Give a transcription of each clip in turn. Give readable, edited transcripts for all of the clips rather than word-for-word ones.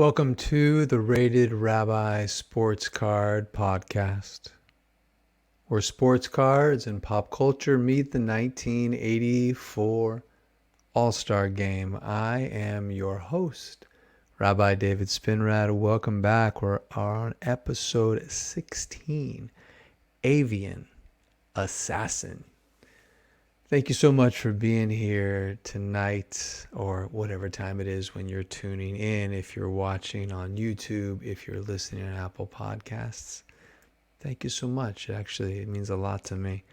Welcome to the Rated Rabbi Sports Card Podcast, where sports cards and pop culture meet the 1984 All-Star Game. I am your host, Rabbi David Spinrad. Welcome back. We're on episode 16, Avian Assassin. Thank you so much for being here tonight, or whatever time it is when you're tuning in. If you're watching on YouTube, if you're listening on Apple Podcasts, thank you so much. Actually, it means a lot to me.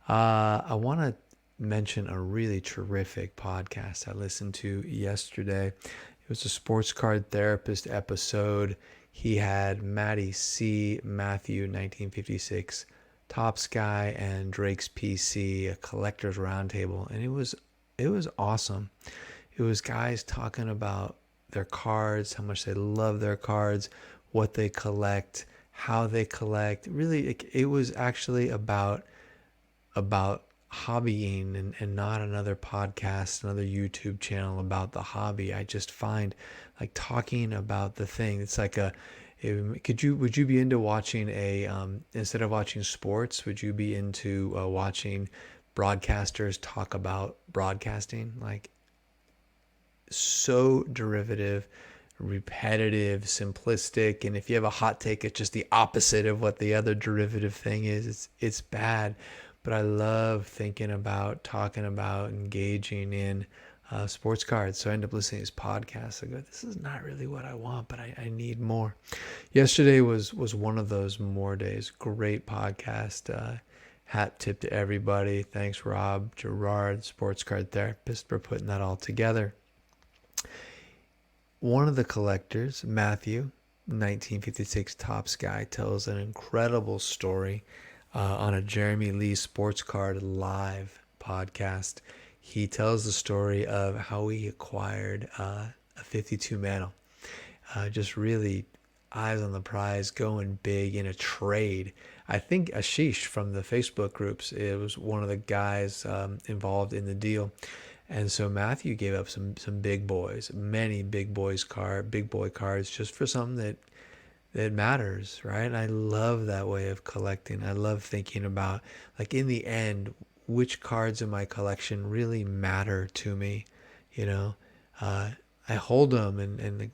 I want to mention a really terrific podcast I listened to yesterday. It was a sports card therapist episode. He had Matty C. Matthew, 1956. Topps Guy, and Drake's PC, a collector's roundtable, and it was awesome. It was guys talking about their cards, how much they love their cards, what they collect, how they collect. Really, it was actually about hobbying and not another podcast, another YouTube channel about the hobby. I just find like talking about the thing. It's like would you be into watching instead of watching sports, would you be into watching broadcasters talk about broadcasting? Like, so derivative, repetitive, simplistic, and if you have a hot take, it's just the opposite of what the other derivative thing is. It's bad. But I love thinking about, talking about, engaging in sports cards. So I end up listening to his podcast. I go, this is not really what I want, but I need more. Yesterday was one of those more days. Great podcast. Hat tip to everybody. Thanks, Rob Gerard, sports card therapist, for putting that all together. One of the collectors, Matthew, 1956 Topps Guy, tells an incredible story on a Jeremy Lee Sports Card Live podcast. He tells the story of how he acquired a 52 Mantle. Just really eyes on the prize, going big in a trade. I think Ashish from the Facebook groups, it was one of the guys involved in the deal. And so Matthew gave up some big boys, many big boy cards, just for something that matters, right? And I love that way of collecting. I love thinking about, like, in the end, which cards in my collection really matter to me. You know, I hold them and like,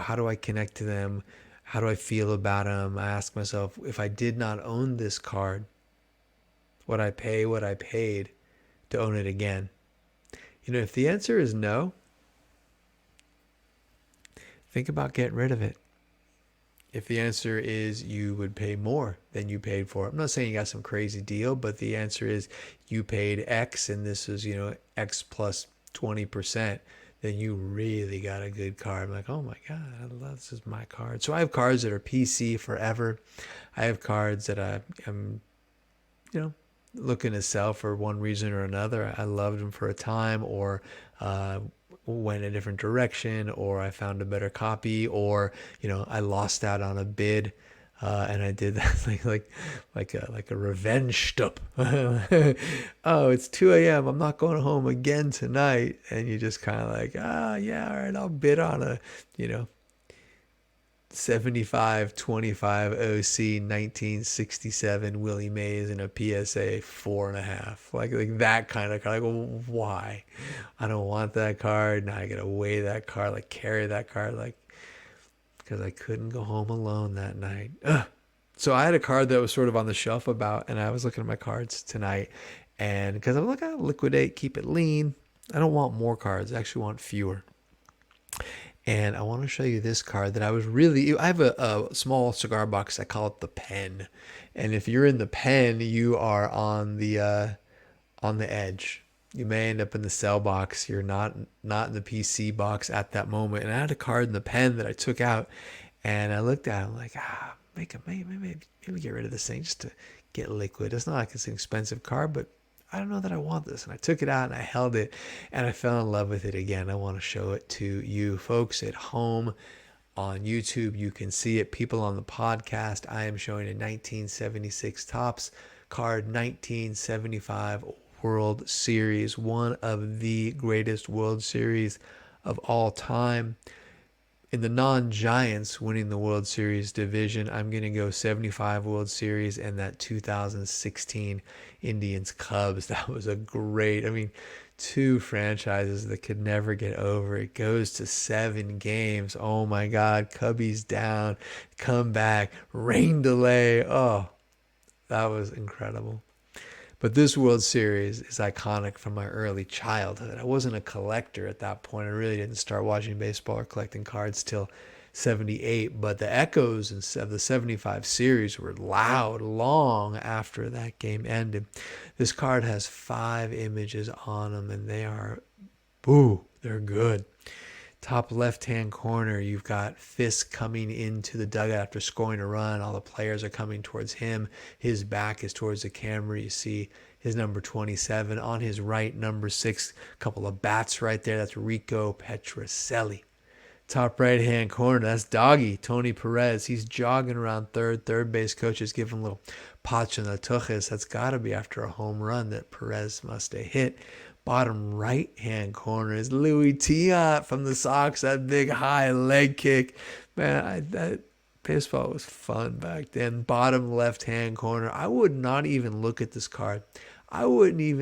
how do I connect to them? How do I feel about them? I ask myself, if I did not own this card, would I pay what I paid to own it again? You know, if the answer is no, think about getting rid of it. If the answer is you would pay more than you paid for it, I'm not saying you got some crazy deal, but the answer is you paid X and this is, X plus 20%, then you really got a good card. I'm like, oh my God, I love this is my card. So I have cards that are PC forever. I have cards that I'm, looking to sell for one reason or another. I loved them for a time, or went a different direction, or I found a better copy, or I lost out on a bid, and I did that like a revenge stup. Oh, it's 2 a.m. I'm not going home again tonight, and you just kind of like, yeah, all right, I'll bid on a 75-25 OC 1967 Willie Mays in a PSA 4.5, like that kind of card. Like, well, why? I don't want that card. Now I gotta weigh that card, like carry that card, like, because I couldn't go home alone that night. Ugh. So I had a card that was sort of on the shelf and I was looking at my cards tonight, and because I'm like, I'll liquidate, keep it lean. I don't want more cards. I actually want fewer. And I want to show you this card that I have a small cigar box. I call it the pen. And if you're in the pen, you are on the edge. You may end up in the cell box. You're not in the PC box at that moment. And I had a card in the pen that I took out, and I looked at it. I'm like, maybe get rid of this thing just to get liquid. It's not like it's an expensive card, but I don't know that I want this. And I took it out and I held it and I fell in love with it again. I want to show it to you folks at home on YouTube. You can see it. People on the podcast, I am showing a 1976 Topps card, 1975 World Series, one of the greatest World Series of all time. In the non-Giants winning the World Series division, I'm going to go 75 World Series and that 2016 Indians Cubs. That was a great, I mean, two franchises that could never get over. It goes to 7 games. Oh my God, Cubbies down, come back, rain delay. Oh, that was incredible. But this World Series is iconic from my early childhood. I wasn't a collector at that point. I really didn't start watching baseball or collecting cards till 78. But the echoes of the 75 series were loud long after that game ended. This card has 5 images on them, and they are, boo, they're good. Top left-hand corner, you've got Fisk coming into the dugout after scoring a run. All the players are coming towards him. His back is towards the camera. You see his number 27. On his right, number 6, a couple of bats right there. That's Rico Petrocelli. Top right-hand corner, that's Doggy, Tony Perez. He's jogging around third. Third base coaches give him a little patch on the tuches. That's got to be after a home run that Perez must have hit. Bottom right-hand corner is Louis Tiant from the Sox. That big high leg kick. Man, that baseball was fun back then. Bottom left-hand corner. I would not even look at this card. I wouldn't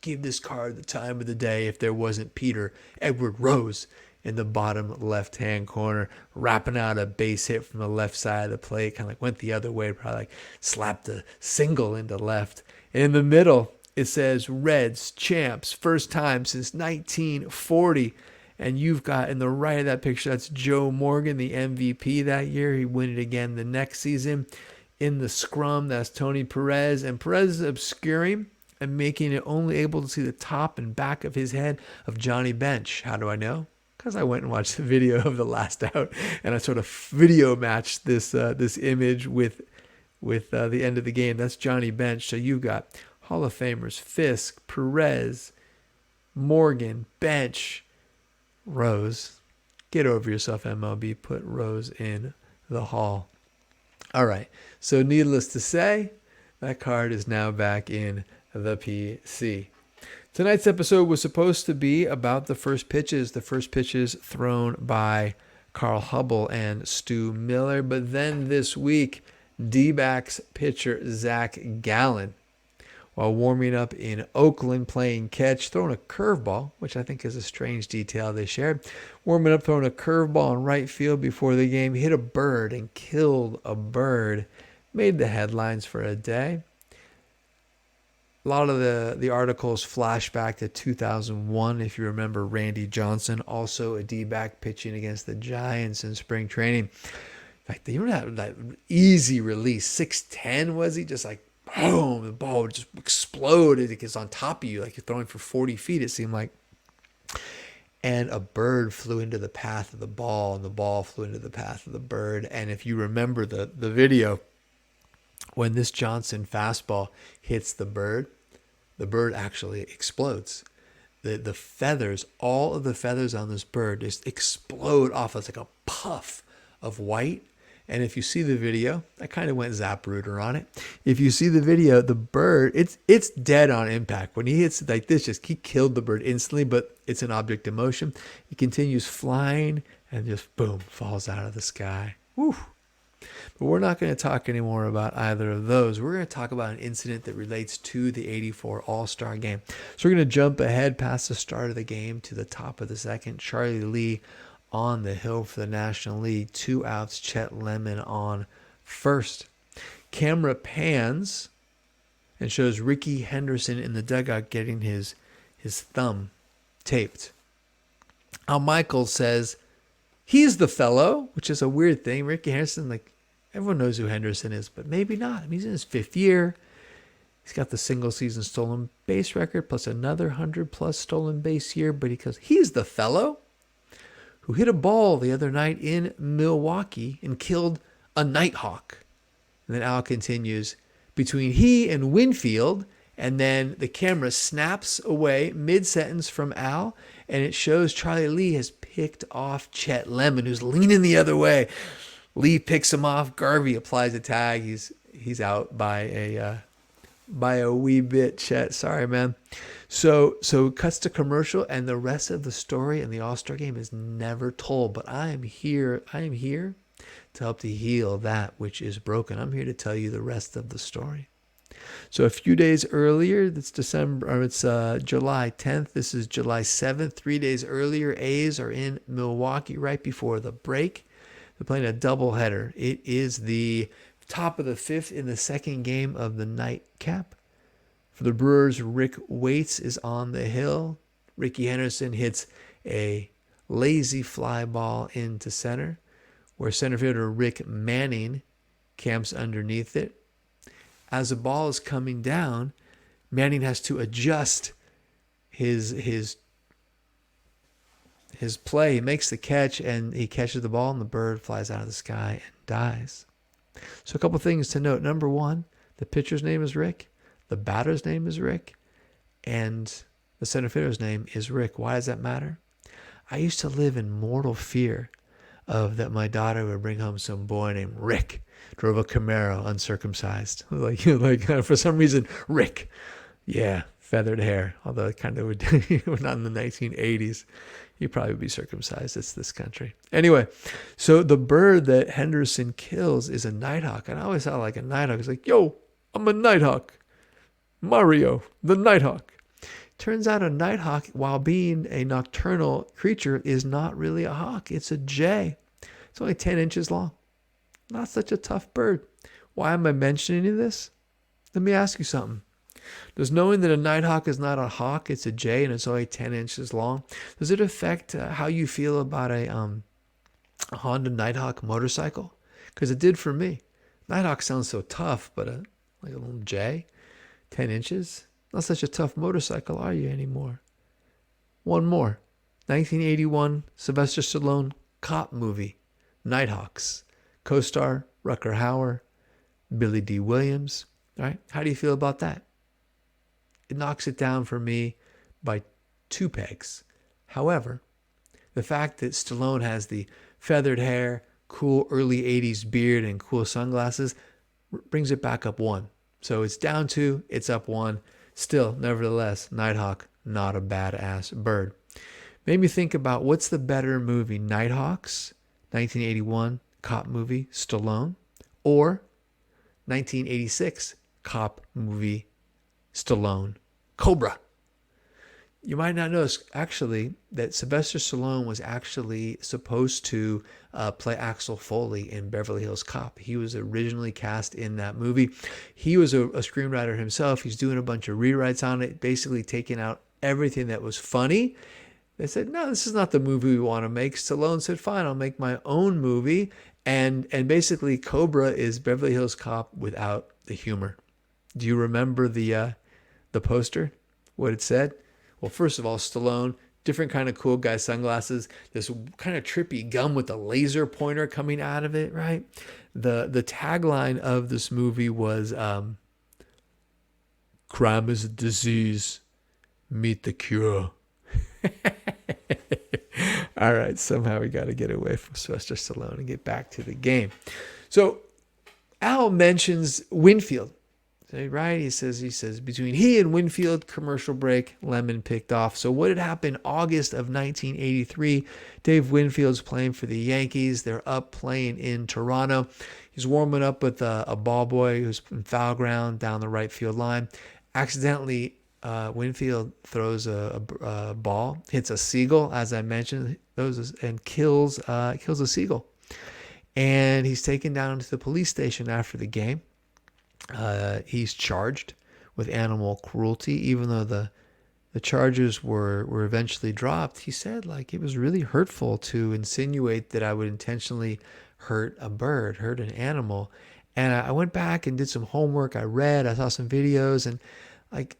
give this card the time of the day if there wasn't Peter Edward Rose in the bottom left-hand corner, rapping out a base hit from the left side of the plate, kind of like went the other way, probably like slapped a single into left. And in the middle, it says Reds champs, first time since 1940. And you've got in the right of that picture, that's Joe Morgan, the MVP that year. He win it again the next season. In the scrum, that's Tony Perez. And Perez is obscuring and making it only able to see the top and back of his head of Johnny Bench. How do I know? Because I went and watched the video of the last out, and I sort of video matched this image with the end of the game. That's Johnny Bench. So you've got Hall of Famers, Fisk, Perez, Morgan, Bench, Rose. Get over yourself, MLB. Put Rose in the Hall. All right. So needless to say, that card is now back in the PC. Tonight's episode was supposed to be about the first pitches thrown by Carl Hubble and Stu Miller. But then this week, D-backs pitcher Zak Gallen, while warming up in Oakland playing catch, throwing a curveball, which I think is a strange detail they shared. Warming up, throwing a curveball in right field before the game, hit a bird and killed a bird. Made the headlines for a day. A lot of the articles flash back to 2001, if you remember Randy Johnson, also a D-back pitching against the Giants in spring training. In fact, you remember that easy release, 6'10", was he? Just like, boom, the ball would just explode. It gets on top of you like you're throwing for 40 feet, it seemed like. And a bird flew into the path of the ball, and the ball flew into the path of the bird. And if you remember the video, when this Johnson fastball hits the bird actually explodes. The feathers, all of the feathers on this bird just explode off. It's like a puff of white. And if you see the video, I kind of went Zapruder on it. If you see the video, the bird, it's dead on impact. When he hits it like this, he killed the bird instantly, but it's an object in motion. He continues flying and just boom, falls out of the sky. Woo. But we're not going to talk anymore about either of those. We're going to talk about an incident that relates to the 84 All-Star game. So we're going to jump ahead past the start of the game to the top of the second. Charlie Lee on the hill for the National League. 2 outs, Chet Lemon on first. Camera pans and shows Rickey Henderson in the dugout getting his thumb taped. Al Michaels says, he's the fellow, which is a weird thing. Rickey Henderson, like, everyone knows who Henderson is, but maybe not. I mean, he's in his 5th year. He's got the single-season stolen base record, plus another 100-plus stolen base year. But he goes, he's the fellow who hit a ball the other night in Milwaukee and killed a Nighthawk. And then Al continues, between he and Winfield, and then the camera snaps away mid-sentence from Al, and it shows Charlie Lee has picked off Chet Lemon, who's leaning the other way. Lee picks him off. Garvey applies a tag. He's out by by a wee bit, Chet. Sorry, man. So it cuts to commercial, and the rest of the story in the All-Star game is never told. But I am here. I am here to help to heal that which is broken. I'm here to tell you the rest of the story. So a few days earlier, it's July 10th. This is July 7th. 3 days earlier, A's are in Milwaukee right before the break. They're playing a doubleheader. It is the top of the fifth in the second game of the nightcap. For the Brewers, Rick Waits is on the hill. Rickey Henderson hits a lazy fly ball into center, where center fielder Rick Manning camps underneath it. As the ball is coming down, Manning has to adjust his play. He makes the catch, and he catches the ball, and the bird flies out of the sky and dies. So a couple things to note. Number one, the pitcher's name is Rick. The batter's name is Rick. And the center fielder's name is Rick. Why does that matter? I used to live in mortal fear of that my daughter would bring home some boy named Rick. Drove a Camaro, uncircumcised. Like for some reason, Rick. Yeah, feathered hair. Although it kind of would, not in the 1980s. He'd probably be circumcised. It's this country. Anyway, so the bird that Henderson kills is a nighthawk. And I always thought like a nighthawk. It's like, yo, I'm a nighthawk. Mario, the nighthawk. Turns out a nighthawk, while being a nocturnal creature, is not really a hawk. It's a jay. It's only 10 inches long. Not such a tough bird. Why am I mentioning this? Let me ask you something. Does knowing that a nighthawk is not a hawk, it's a jay, and it's only 10 inches long, does it affect how you feel about a Honda Nighthawk motorcycle? Because it did for me. Nighthawk sounds so tough, but like a little jay, 10 inches, not such a tough motorcycle, are you anymore? One more. 1981 Sylvester Stallone cop movie, Nighthawks. Co-star Rutger Hauer, Billy D. Williams. All right, how do you feel about that? It knocks it down for me by 2 pegs. However, the fact that Stallone has the feathered hair, cool early 80s beard, and cool sunglasses brings it back up 1. So it's down 2, it's up 1. Still, nevertheless, Nighthawk, not a badass bird. Made me think about what's the better movie, Nighthawks, 1981 cop movie, Stallone, or 1986 cop movie, Stallone, Cobra. You might not know actually that Sylvester Stallone was actually supposed to play Axel Foley in Beverly Hills Cop. He was originally cast in that movie. He was a screenwriter himself. He's doing a bunch of rewrites on it, basically taking out everything that was funny. They said, no, this is not the movie we want to make. Stallone said, fine, I'll make my own movie. And basically Cobra is Beverly Hills Cop without the humor. Do you remember the poster? What it said? Well, first of all, Stallone, different kind of cool guy sunglasses, this kind of trippy gun with a laser pointer coming out of it, right? The tagline of this movie was crime is a disease, meet the cure. All right, somehow we got to get away from Sylvester Stallone and get back to the game. So Al mentions Winfield. Right? He says between he and Winfield, commercial break, Lemon picked off. So what had happened August of 1983? Dave Winfield's playing for the Yankees. They're up playing in Toronto. He's warming up with a ball boy who's in foul ground down the right field line. Accidentally, Winfield throws a ball, hits a seagull, as I mentioned, and kills a seagull. And he's taken down to the police station after the game. He's charged with animal cruelty, even though the charges were eventually dropped. He said, like, it was really hurtful to insinuate that I would intentionally hurt a bird, hurt an animal. And I went back and did some homework. I saw some videos, and like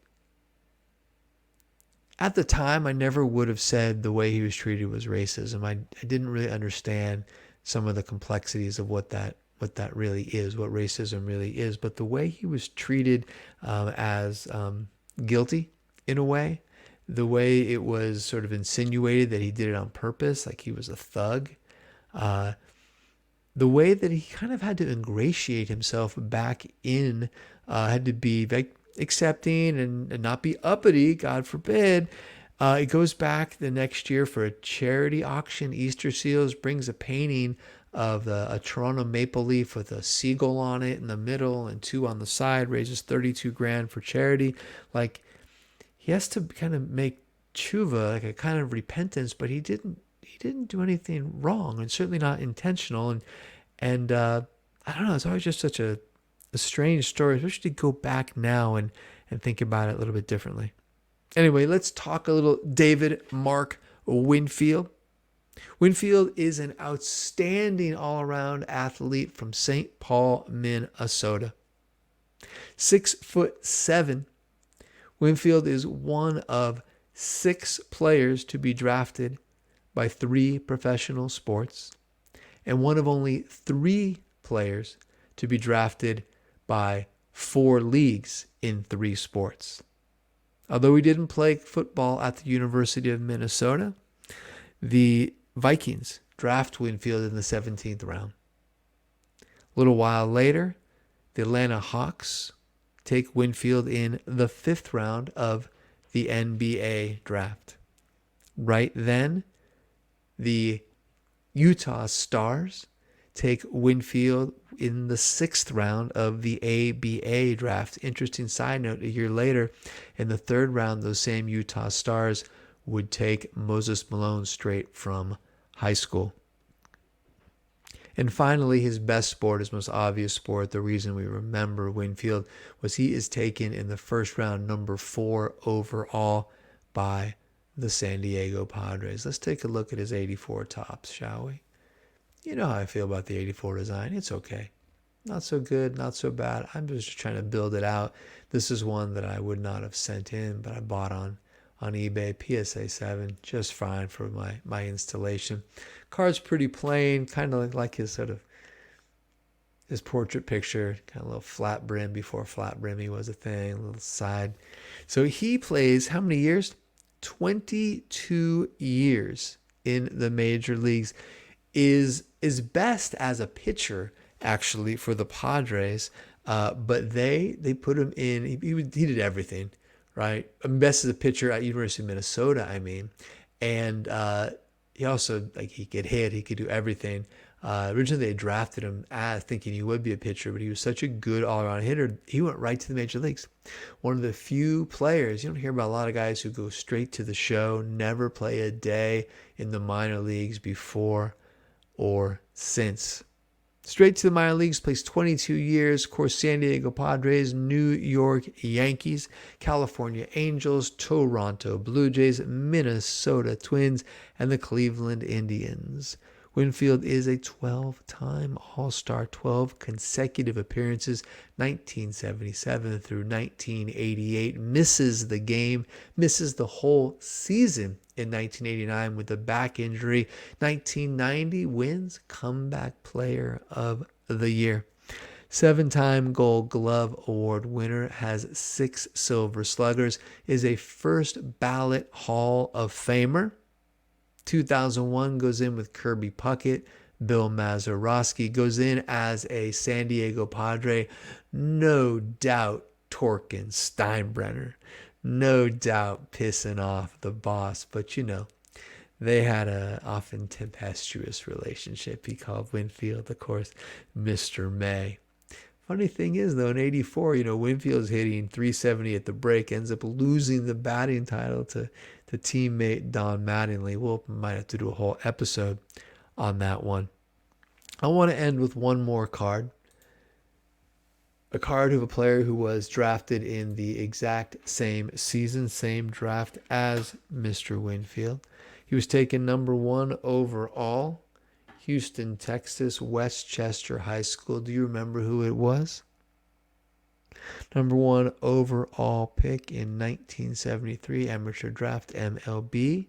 at the time, I never would have said the way he was treated was racism. I didn't really understand some of the complexities of what that really is, what racism really is. But the way he was treated as guilty in a way, the way it was sort of insinuated that he did it on purpose, like he was a thug, the way that he kind of had to ingratiate himself back in, had to be accepting and not be uppity, God forbid, it goes back the next year for a charity auction. Easter Seals brings a painting of a Toronto maple leaf with a seagull on it in the middle and 2 on the side, raises 32 grand for charity. Like, he has to kind of make tshuva, like a kind of repentance, but he didn't do anything wrong, and certainly not intentional. And I don't know, it's always just such a strange story, especially to go back now and think about it a little bit differently. Anyway, let's talk a little David Mark Winfield. Winfield is an outstanding all-around athlete from St. Paul, Minnesota. 6'7". Winfield is one of 6 players to be drafted by 3 professional sports, and one of only 3 players to be drafted by 4 leagues in 3 sports. Although he didn't play football at the University of Minnesota, the Vikings draft Winfield in the 17th round. A little while later, the Atlanta Hawks take Winfield in the 5th round of the NBA draft. Right then, the Utah Stars take Winfield in the 6th round of the ABA draft. Interesting side note, a year later, in the 3rd round, those same Utah Stars would take Moses Malone straight from high school. And finally, his best sport, his most obvious sport, the reason we remember Winfield, was he is taken in the 1st round, number 4 overall by the San Diego Padres. Let's take a look at his 84 tops, shall we? You know how I feel about the 84 design. It's okay. Not so good, not so bad. I'm just trying to build it out. This is one that I would not have sent in, but I bought on eBay. PSA 7, just fine for my installation. Card's pretty plain, kind of like his his portrait picture, kind of a little flat brim before flat brimmy was a thing, a little side. So he plays how many years? 22 years in the major leagues. Is best as a pitcher, actually, for the Padres, but they put him in. He did everything, right? Best as a pitcher at University of Minnesota, I mean, and he also, like, he could hit, he could do everything. Originally, they drafted him as thinking he would be a pitcher, but he was such a good all-around hitter, he went right to the major leagues. One of the few players, you don't hear about a lot of guys who go straight to the show, never play a day in the minor leagues before or since. Straight to the minor leagues, plays 22 years. Of course, San Diego Padres, New York Yankees, California Angels, Toronto Blue Jays, Minnesota Twins, and the Cleveland Indians. Winfield is a 12-time All-Star, 12 consecutive appearances, 1977 through 1988. Misses the game, misses the whole season in 1989 with a back injury. 1990 wins Comeback Player of the Year. 7-time Gold Glove Award winner, has 6 Silver Sluggers, is a first ballot Hall of Famer. 2001 goes in with Kirby Puckett. Bill Mazeroski goes in as a San Diego Padre. No doubt Torkin Steinbrenner. No doubt pissing off the boss. But, you know, they had a often tempestuous relationship. He called Winfield, of course, Mr. May. Funny thing is, though, in 84, you know, Winfield's hitting .370 at the break, ends up losing the batting title to teammate Don Mattingly. We'll might have to do a whole episode on that one. I want to end with one more card. A card of a player who was drafted in the exact same season, same draft as Mr. Winfield. He was taken number 1 overall. Houston, Texas, Westchester High School. Do you remember who it was? Number 1 overall pick in 1973, amateur draft, MLB.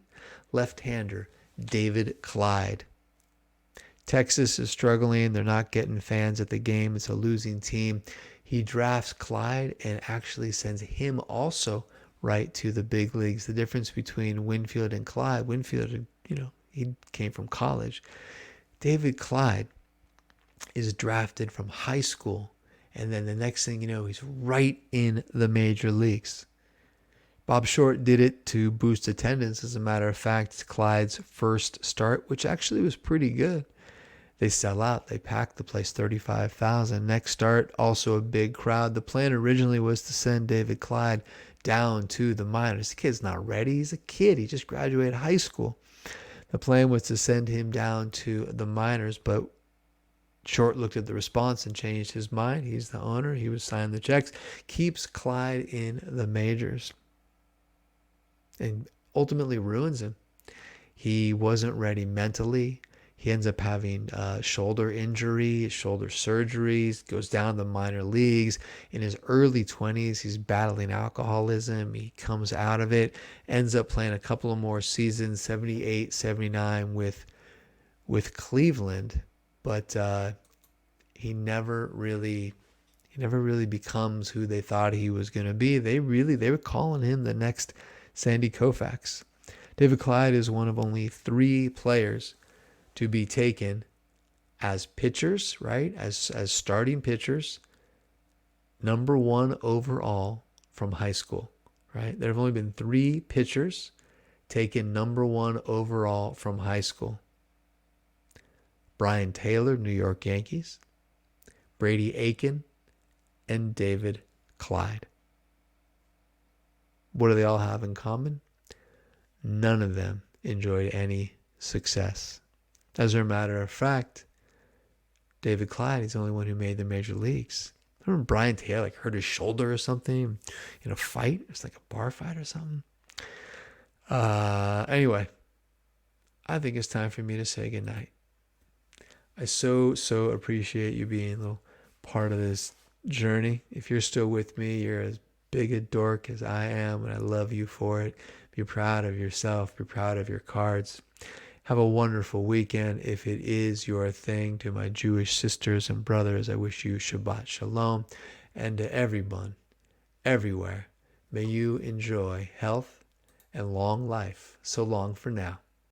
Left-hander, David Clyde. Texas is struggling. They're not getting fans at the game. It's a losing team. He drafts Clyde and actually sends him also right to the big leagues. The difference between Winfield and Clyde, Winfield, you know, he came from college. David Clyde is drafted from high school And then the next thing you know, he's right in the major leagues. Bob Short did it to boost attendance. As a matter of fact, Clyde's first start, which actually was pretty good, they sell out. They pack the place, 35,000. Next start, also a big crowd. The plan originally was to send David Clyde down to the minors. The kid's not ready. He's a kid. He just graduated high school. The plan was to send him down to the minors, but Short looked at the response and changed his mind. He's the owner. He was signing the checks. Keeps Clyde in the majors and ultimately ruins him. He wasn't ready mentally. He ends up having shoulder injury, shoulder surgeries, goes down to the minor leagues. In his early 20s, he's battling alcoholism. He comes out of it, ends up playing a couple of more seasons, 78, 79 with Cleveland, but he never really becomes who they thought he was going to be. They were calling him the next Sandy Koufax. David Clyde is one of only 3 players to be taken as pitchers, right? As starting pitchers, number 1 overall from high school, right? There have only been 3 pitchers taken number 1 overall from high school. Brian Taylor, New York Yankees, Brady Aiken, and David Clyde. What do they all have in common? None of them enjoyed any success. As a matter of fact, David Clyde is the only one who made the major leagues. I remember Brian Taylor hurt his shoulder or something in a fight. It was like a bar fight or something. Anyway, I think it's time for me to say goodnight. I so appreciate you being a little part of this journey. If you're still with me, you're as big a dork as I am, and I love you for it. Be proud of yourself. Be proud of your cards. Have a wonderful weekend. If it is your thing, to my Jewish sisters and brothers, I wish you Shabbat Shalom. And to everyone, everywhere, may you enjoy health and long life. So long for now.